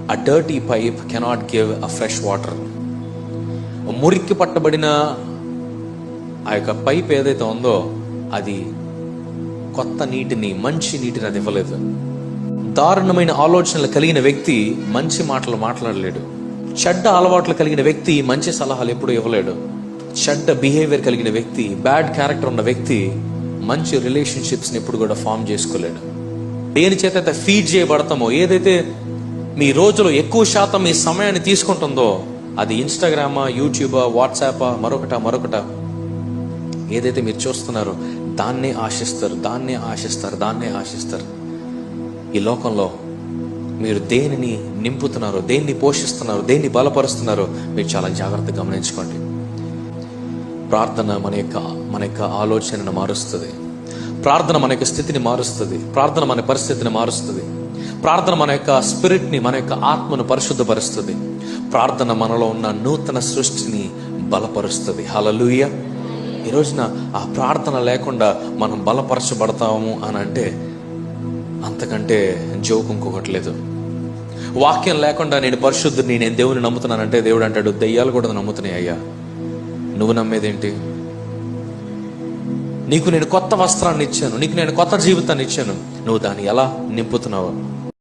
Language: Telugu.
A dirty pipe cannot give a fresh water. మురికి పట్టబడిన ఆ యొక్క పైప్ ఏదైతే ఉందో అది కొత్త నీటిని, మంచి నీటిని అది ఇవ్వలేదు. దారుణమైన ఆలోచనలు కలిగిన వ్యక్తి మంచి మాటలు మాట్లాడలేడు. చెడ్డ అలవాట్లు కలిగిన వ్యక్తి మంచి సలహాలు ఎప్పుడు ఇవ్వలేడు. చెడ్డ బిహేవియర్ కలిగిన వ్యక్తి, బ్యాడ్ క్యారెక్టర్ ఉన్న వ్యక్తి మంచి రిలేషన్షిప్స్ని ఎప్పుడు కూడా ఫామ్ చేసుకోలేడు. దేని చేత ఫీడ్ చేయబడతామో, ఏదైతే మీ రోజులో ఎక్కువ శాతం మీ సమయాన్ని తీసుకుంటుందో అది ఇన్స్టాగ్రామా, యూట్యూబా, వాట్సాపా, మరొకట ఏదైతే మీరు చూస్తున్నారో దాన్నే ఆశిస్తారు. ఈ లోకంలో మీరు దేనిని నింపుతున్నారో, దేన్ని పోషిస్తున్నారో, దేన్ని బలపరుస్తున్నారో మీరు చాలా జాగ్రత్తగా గమనించుకోండి. ప్రార్థన మన యొక్క ఆలోచనను మారుస్తుంది. ప్రార్థన మన యొక్క స్థితిని మారుస్తుంది. ప్రార్థన మన పరిస్థితిని మారుస్తుంది. ప్రార్థన మన యొక్క స్పిరిట్ని, మన యొక్క ఆత్మను పరిశుద్ధపరుస్తుంది. ప్రార్థన మనలో ఉన్న నూతన సృష్టిని బలపరుస్తుంది. హల్లెలూయా. ఈ రోజున ఆ ప్రార్థన లేకుండా మనం బలపరచబడతాము అని అంటే అంతకంటే జోకు ఇంకొకటి లేదు. వాక్యం లేకుండా నేను పరిశుద్ధుని, నేను దేవుని నమ్ముతున్నానంటే దేవుడు అంటాడు, దెయ్యాలు కూడా నమ్ముతున్నాయి అయ్యా, నువ్వు నమ్మేదేంటి? నీకు నేను కొత్త వస్త్రాన్ని ఇచ్చాను, నీకు నేను కొత్త జీవితాన్ని ఇచ్చాను, నువ్వు దాన్ని ఎలా నింపుతున్నావు?